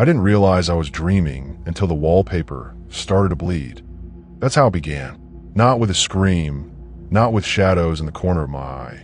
I didn't realize I was dreaming until the wallpaper started to bleed. That's how it began. Not with a scream, not with shadows in the corner of my eye,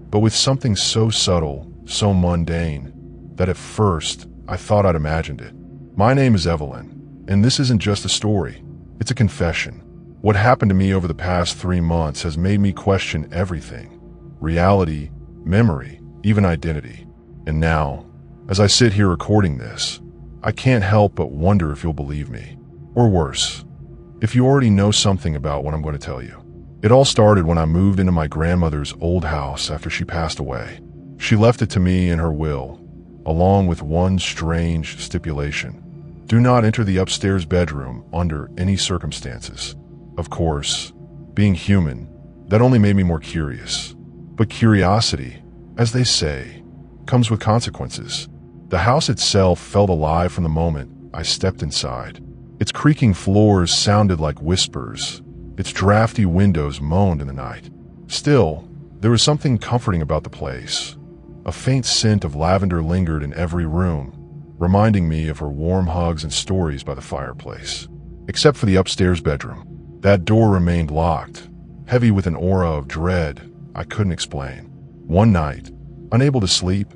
but with something so subtle, so mundane, that at first I thought I'd imagined it. My name is Evelyn, and this isn't just a story, it's a confession. What happened to me over the past 3 months has made me question everything: reality, memory, even identity. And now, as I sit here recording this, I can't help but wonder if you'll believe me. Or worse, if you already know something about what I'm going to tell you. It all started when I moved into my grandmother's old house after she passed away. She left it to me in her will, along with one strange stipulation: do not enter the upstairs bedroom under any circumstances. Of course, being human, that only made me more curious. But curiosity, as they say, comes with consequences. The house itself felt alive from the moment I stepped inside. Its creaking floors sounded like whispers. Its drafty windows moaned in the night. Still, there was something comforting about the place. A faint scent of lavender lingered in every room, reminding me of her warm hugs and stories by the fireplace. Except for the upstairs bedroom. That door remained locked, heavy with an aura of dread I couldn't explain. One night, unable to sleep,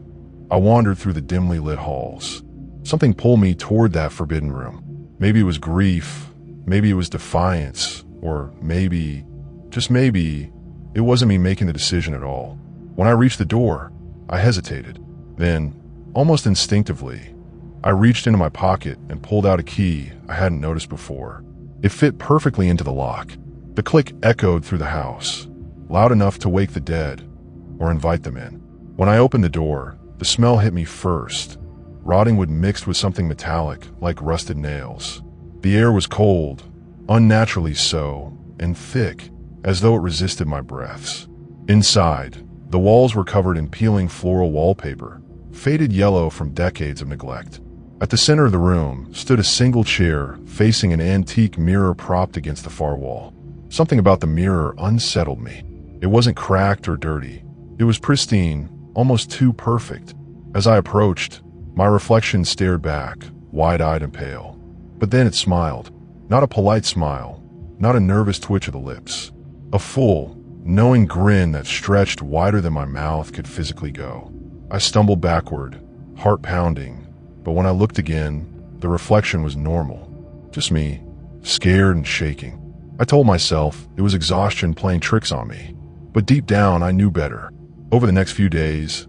I wandered through the dimly lit halls. Something pulled me toward that forbidden room. Maybe it was grief, maybe it was defiance, or maybe, just maybe, it wasn't me making the decision at all. When I reached the door, I hesitated. Then, almost instinctively, I reached into my pocket and pulled out a key I hadn't noticed before. It fit perfectly into the lock. The click echoed through the house, loud enough to wake the dead or invite them in. When I opened the door, the smell hit me first, rotting wood mixed with something metallic like rusted nails. The air was cold, unnaturally so, and thick, as though it resisted my breaths. Inside, the walls were covered in peeling floral wallpaper, faded yellow from decades of neglect. At the center of the room stood a single chair facing an antique mirror propped against the far wall. Something about the mirror unsettled me. It wasn't cracked or dirty. It was pristine, almost too perfect. As I approached, my reflection stared back, wide-eyed and pale. But then it smiled. Not a polite smile, not a nervous twitch of the lips. A full, knowing grin that stretched wider than my mouth could physically go. I stumbled backward, heart pounding. But when I looked again, the reflection was normal. Just me, scared and shaking. I told myself it was exhaustion playing tricks on me. But deep down, I knew better. Over the next few days,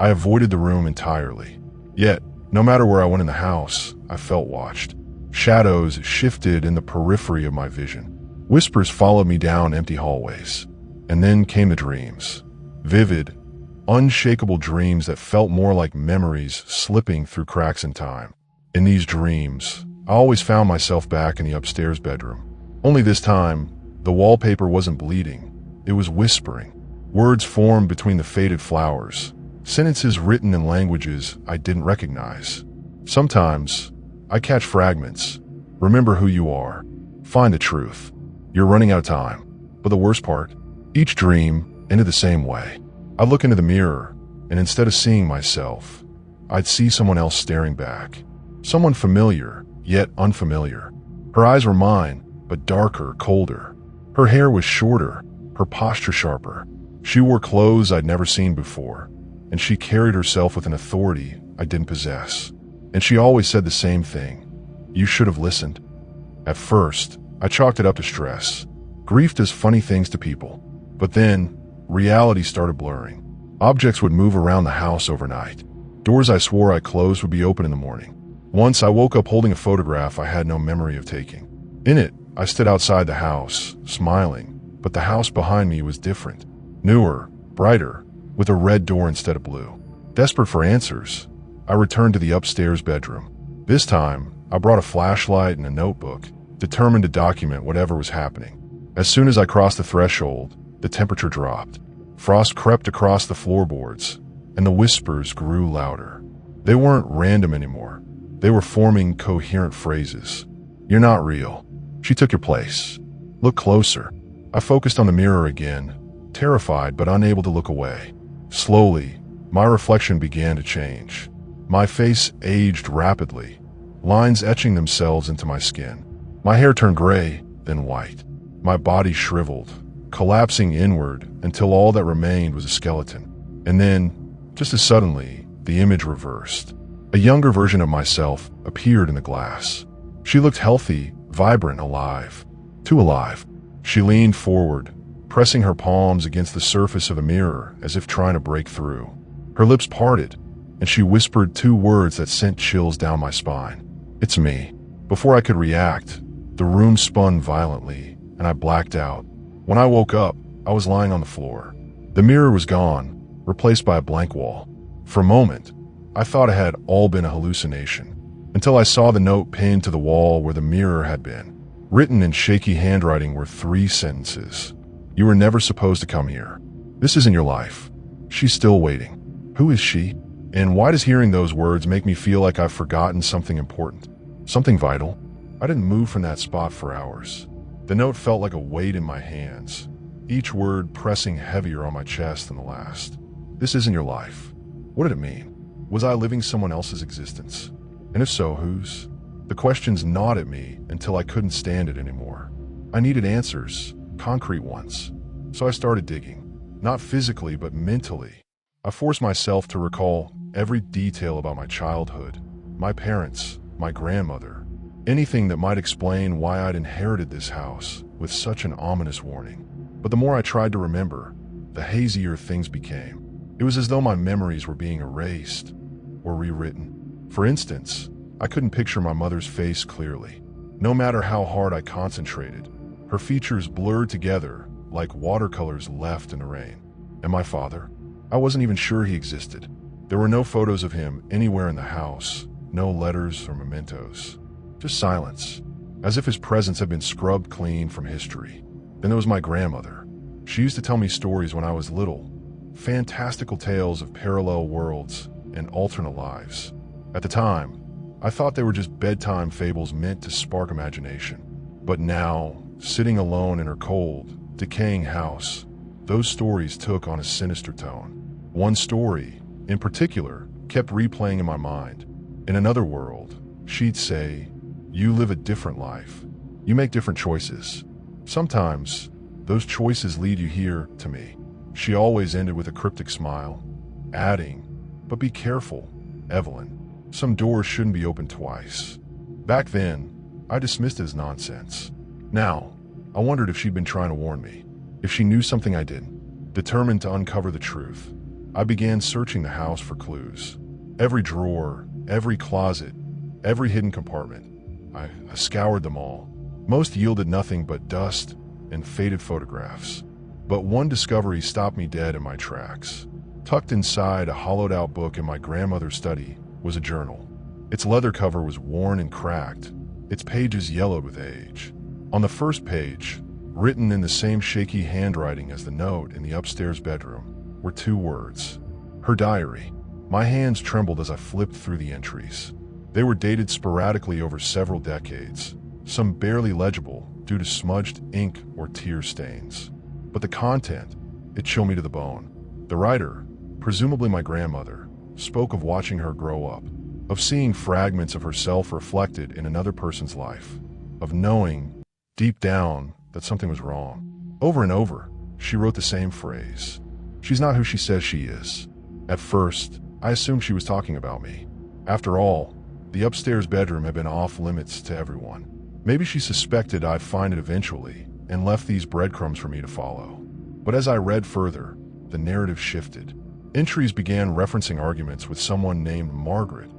I avoided the room entirely. Yet, no matter where I went in the house, I felt watched. Shadows shifted in the periphery of my vision. Whispers followed me down empty hallways. And then came the dreams. Vivid, unshakable dreams that felt more like memories slipping through cracks in time. In these dreams, I always found myself back in the upstairs bedroom. Only this time, the wallpaper wasn't bleeding. It was whispering. Words formed between the faded flowers. Sentences written in languages I didn't recognize. Sometimes, I catch fragments. Remember who you are. Find the truth. You're running out of time. But the worst part, each dream ended the same way. I'd look into the mirror, and instead of seeing myself, I'd see someone else staring back. Someone familiar, yet unfamiliar. Her eyes were mine, but darker, colder. Her hair was shorter, her posture sharper. She wore clothes I'd never seen before, and she carried herself with an authority I didn't possess. And she always said the same thing: you should have listened. At first, I chalked it up to stress. Grief does funny things to people. But then, reality started blurring. Objects would move around the house overnight. Doors I swore I closed would be open in the morning. Once I woke up holding a photograph I had no memory of taking. In it, I stood outside the house, smiling, but the house behind me was different. Newer, brighter, with a red door instead of blue. Desperate for answers, I returned to the upstairs bedroom. This time, I brought a flashlight and a notebook, determined to document whatever was happening. As soon as I crossed the threshold, the temperature dropped. Frost crept across the floorboards, and the whispers grew louder. They weren't random anymore. They were forming coherent phrases. You're not real. She took your place. Look closer. I focused on the mirror again, terrified but unable to look away. Slowly, my reflection began to change. My face aged rapidly. lines etching themselves into my skin. My hair turned gray, then white. My body shriveled, collapsing inward until all that remained was a skeleton. And then, just as suddenly, the image reversed. A younger version of myself appeared in the glass. She looked healthy, vibrant, alive. Too alive. She leaned forward, pressing her palms against the surface of a mirror as if trying to break through. Her lips parted, and she whispered two words that sent chills down my spine. "It's me." Before I could react, the room spun violently, and I blacked out. When I woke up, I was lying on the floor. The mirror was gone, replaced by a blank wall. For a moment, I thought it had all been a hallucination, until I saw the note pinned to the wall where the mirror had been. Written in shaky handwriting were 3 sentences. "You were never supposed to come here. This isn't your life. She's still waiting." Who is she? And why does hearing those words make me feel like I've forgotten something important? Something vital? I didn't move from that spot for hours. The note felt like a weight in my hands, each word pressing heavier on my chest than the last. This isn't your life. What did it mean? Was I living someone else's existence? And if so, whose? The questions gnawed at me until I couldn't stand it anymore. I needed answers, concrete ones. So I started digging. Not physically, but mentally. I forced myself to recall every detail about my childhood, my parents, my grandmother, anything that might explain why I'd inherited this house with such an ominous warning. But the more I tried to remember, the hazier things became. It was as though my memories were being erased or rewritten. For instance, I couldn't picture my mother's face clearly. No matter how hard I concentrated, her features blurred together like watercolors left in the rain. And my father? I wasn't even sure he existed. There were no photos of him anywhere in the house, no letters or mementos. Just silence, as if his presence had been scrubbed clean from history. Then there was my grandmother. She used to tell me stories when I was little, fantastical tales of parallel worlds and alternate lives. At the time, I thought they were just bedtime fables meant to spark imagination. But now, sitting alone in her cold, decaying house, those stories took on a sinister tone. One story, in particular, kept replaying in my mind. In another world, she'd say, "You live a different life. You make different choices. Sometimes, those choices lead you here to me." She always ended with a cryptic smile, adding, "But be careful, Evelyn. Some doors shouldn't be opened twice." Back then, I dismissed it as nonsense. Now, I wondered if she'd been trying to warn me, if she knew something I didn't. Determined to uncover the truth, I began searching the house for clues. Every drawer, every closet, every hidden compartment. I scoured them all. Most yielded nothing but dust and faded photographs. But one discovery stopped me dead in my tracks. Tucked inside a hollowed-out book in my grandmother's study was a journal. Its leather cover was worn and cracked, its pages yellowed with age. On the first page, written in the same shaky handwriting as the note in the upstairs bedroom, were 2 words: her diary. My hands trembled as I flipped through the entries. They were dated sporadically over several decades, some barely legible due to smudged ink or tear stains. But the content, it chilled me to the bone. The writer, presumably my grandmother, spoke of watching her grow up, of seeing fragments of herself reflected in another person's life, of knowing, deep down, that something was wrong. Over and over, she wrote the same phrase: "She's not who she says she is." At first, I assumed she was talking about me. After all, the upstairs bedroom had been off limits to everyone. Maybe she suspected I'd find it eventually and left these breadcrumbs for me to follow. But as I read further, the narrative shifted. Entries began referencing arguments with someone named Margaret,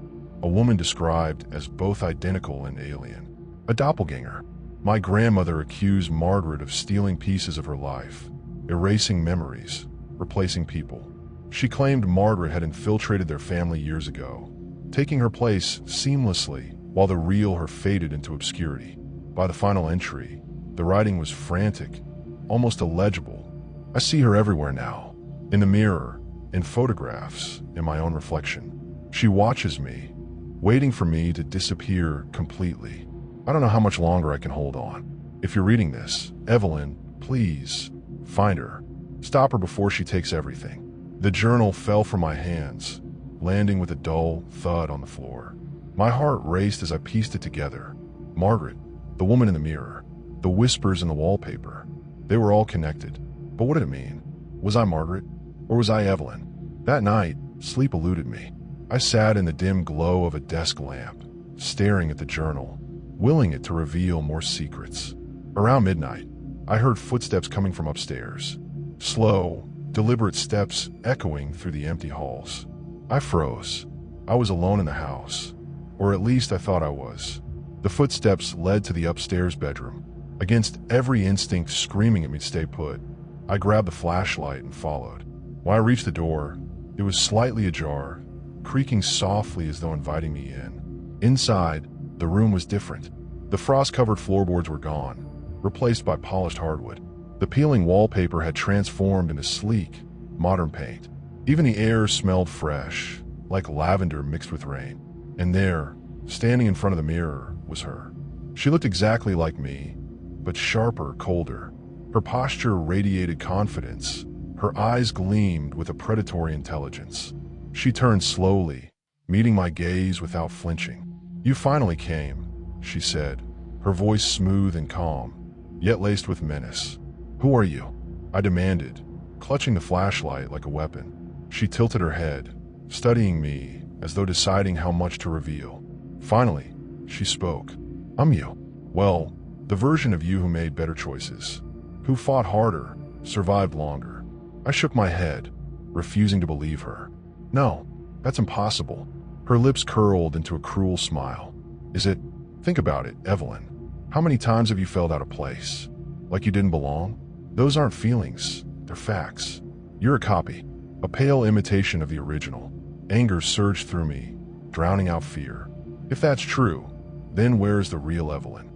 a woman described as both identical and alien. A doppelganger. My grandmother accused Margaret of stealing pieces of her life, erasing memories, replacing people. She claimed Margaret had infiltrated their family years ago, taking her place seamlessly while the real her faded into obscurity. By the final entry, the writing was frantic, almost illegible. I see her everywhere now, in the mirror, in photographs, in my own reflection. She watches me, waiting for me to disappear completely. I don't know how much longer I can hold on. If you're reading this, Evelyn, please, find her. Stop her before she takes everything. The journal fell from my hands, landing with a dull thud on the floor. My heart raced as I pieced it together. Margaret, the woman in the mirror, the whispers in the wallpaper. They were all connected. But what did it mean? Was I Margaret? Or was I Evelyn? That night, sleep eluded me. I sat in the dim glow of a desk lamp, staring at the journal, willing it to reveal more secrets. Around midnight, I heard footsteps coming from upstairs. Slow, deliberate steps echoing through the empty halls. I froze. I was alone in the house. Or at least I thought I was. The footsteps led to the upstairs bedroom. Against every instinct screaming at me to stay put, I grabbed the flashlight and followed. When I reached the door, it was slightly ajar, creaking softly as though inviting me in. Inside, the room was different. The frost-covered floorboards were gone, replaced by polished hardwood. The peeling wallpaper had transformed into sleek, modern paint. Even the air smelled fresh, like lavender mixed with rain. And there, standing in front of the mirror, was her. She looked exactly like me, but sharper, colder. Her posture radiated confidence. Her eyes gleamed with a predatory intelligence. She turned slowly, meeting my gaze without flinching. "You finally came," she said, her voice smooth and calm, yet laced with menace. "Who are you?" I demanded, clutching the flashlight like a weapon. She tilted her head, studying me as though deciding how much to reveal. Finally, she spoke. "I'm you. Well, the version of you who made better choices, who fought harder, survived longer." I shook my head, refusing to believe her. "No, that's impossible." Her lips curled into a cruel smile. "Is it? Think about it, Evelyn. How many times have you felt out of place? Like you didn't belong? Those aren't feelings, they're facts. You're a copy, a pale imitation of the original." Anger surged through me, drowning out fear. If that's true, then where's the real Evelyn?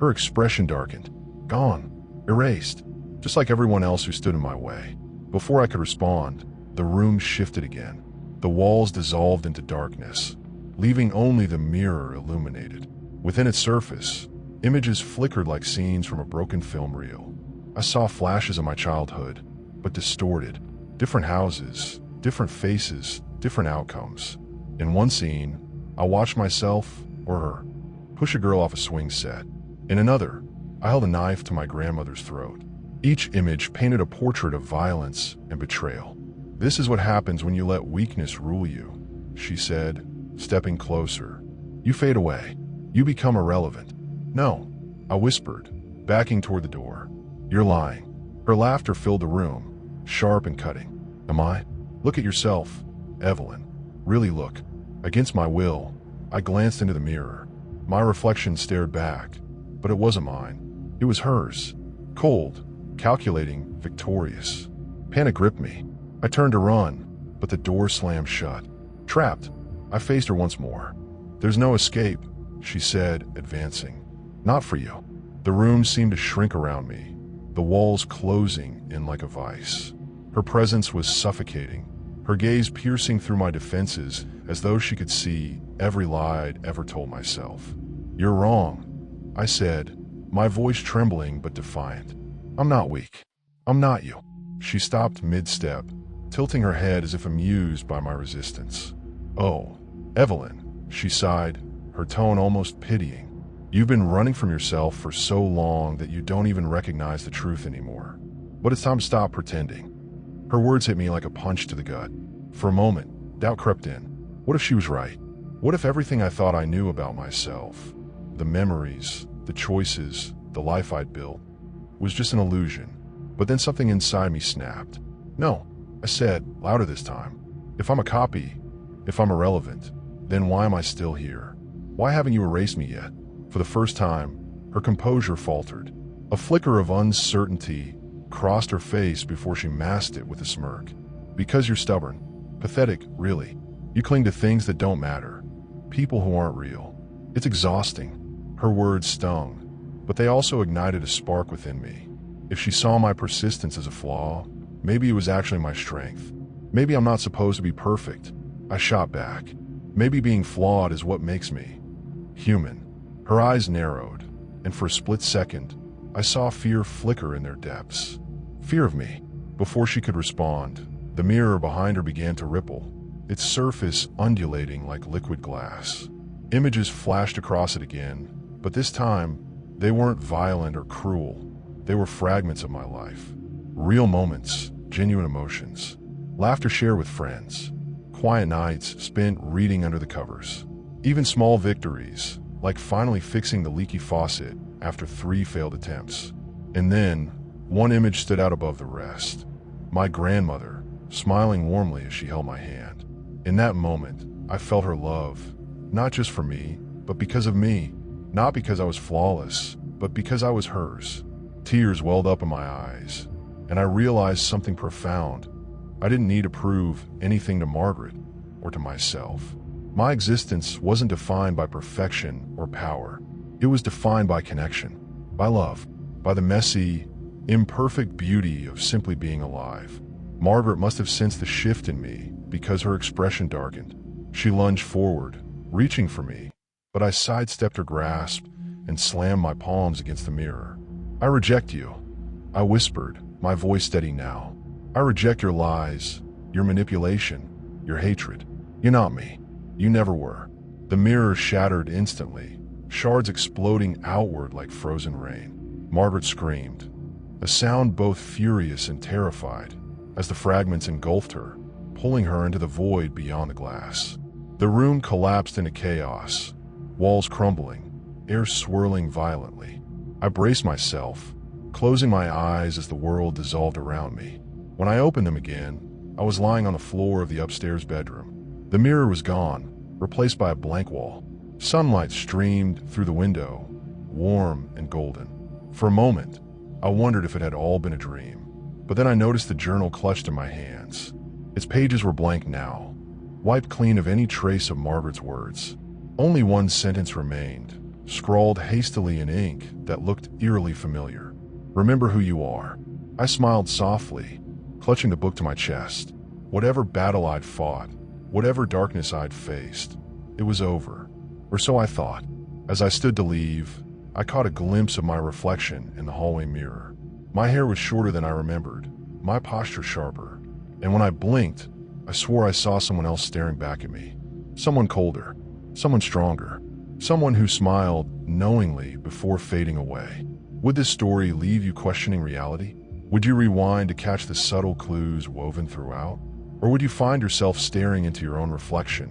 Her expression darkened. Gone. Erased. Just like everyone else who stood in my way. Before I could respond, the room shifted again. The walls dissolved into darkness, leaving only the mirror illuminated. Within its surface, images flickered like scenes from a broken film reel. I saw flashes of my childhood, but distorted. Different houses, different faces, different outcomes. In one scene, I watched myself, or her, push a girl off a swing set. In another, I held a knife to my grandmother's throat. Each image painted a portrait of violence and betrayal. "This is what happens when you let weakness rule you," she said, stepping closer. "You fade away. You become irrelevant." "No," I whispered, backing toward the door. "You're lying." Her laughter filled the room, sharp and cutting. "Am I? Look at yourself, Evelyn. Really look." Against my will, I glanced into the mirror. My reflection stared back, but it wasn't mine. It was hers. Cold, calculating, victorious. Panic gripped me. I turned to run, but the door slammed shut. Trapped, I faced her once more. "There's no escape," she said, advancing. "Not for you." The room seemed to shrink around me, the walls closing in like a vice. Her presence was suffocating, her gaze piercing through my defenses as though she could see every lie I'd ever told myself. "You're wrong," I said, my voice trembling but defiant. "I'm not weak. I'm not you." She stopped mid-step, tilting her head as if amused by my resistance. "Oh, Evelyn," she sighed, her tone almost pitying. "You've been running from yourself for so long that you don't even recognize the truth anymore. But it's time to stop pretending." Her words hit me like a punch to the gut. For a moment, doubt crept in. What if she was right? What if everything I thought I knew about myself, the memories, the choices, the life I'd built, was just an illusion? But then something inside me snapped. "No," I said, louder this time. "If I'm a copy, if I'm irrelevant, then why am I still here? Why haven't you erased me yet?" For the first time, her composure faltered. A flicker of uncertainty crossed her face before she masked it with a smirk. "Because you're stubborn. Pathetic, really. You cling to things that don't matter. People who aren't real. It's exhausting." Her words stung, but they also ignited a spark within me. If she saw my persistence as a flaw, maybe it was actually my strength. Maybe I'm not supposed to be perfect. I shot back. Maybe being flawed is what makes me human. Her eyes narrowed, and for a split second, I saw fear flicker in their depths. Fear of me. Before she could respond, the mirror behind her began to ripple, its surface undulating like liquid glass. Images flashed across it again, but this time, they weren't violent or cruel. They were fragments of my life. Real moments, genuine emotions. Laughter shared with friends. Quiet nights spent reading under the covers. Even small victories, like finally fixing the leaky faucet after 3 failed attempts. And then, one image stood out above the rest. My grandmother, smiling warmly as she held my hand. In that moment, I felt her love, not just for me, but because of me. Not because I was flawless, but because I was hers. Tears welled up in my eyes, and I realized something profound. I didn't need to prove anything to Margaret or to myself. My existence wasn't defined by perfection or power. It was defined by connection, by love, by the messy, imperfect beauty of simply being alive. Margaret must have sensed the shift in me because her expression darkened. She lunged forward, reaching for me, but I sidestepped her grasp and slammed my palms against the mirror. "I reject you," I whispered, my voice steady now. "I reject your lies, your manipulation, your hatred. You're not me. You never were." The mirror shattered instantly, shards exploding outward like frozen rain. Margaret screamed, a sound both furious and terrified, as the fragments engulfed her, pulling her into the void beyond the glass. The room collapsed into chaos, walls crumbling, air swirling violently. I braced myself, closing my eyes as the world dissolved around me. When I opened them again, I was lying on the floor of the upstairs bedroom. The mirror was gone, replaced by a blank wall. Sunlight streamed through the window, warm and golden. For a moment, I wondered if it had all been a dream. But then I noticed the journal clutched in my hands. Its pages were blank now, wiped clean of any trace of Margaret's words. Only one sentence remained, scrawled hastily in ink that looked eerily familiar. "Remember who you are." I smiled softly, clutching the book to my chest. Whatever battle I'd fought, whatever darkness I'd faced, it was over. Or so I thought. As I stood to leave, I caught a glimpse of my reflection in the hallway mirror. My hair was shorter than I remembered, my posture sharper, and when I blinked, I swore I saw someone else staring back at me. Someone colder, someone stronger, someone who smiled knowingly before fading away. Would this story leave you questioning reality? Would you rewind to catch the subtle clues woven throughout? Or would you find yourself staring into your own reflection,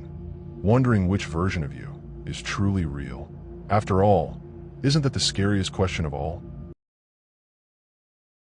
wondering which version of you is truly real? After all, isn't that the scariest question of all?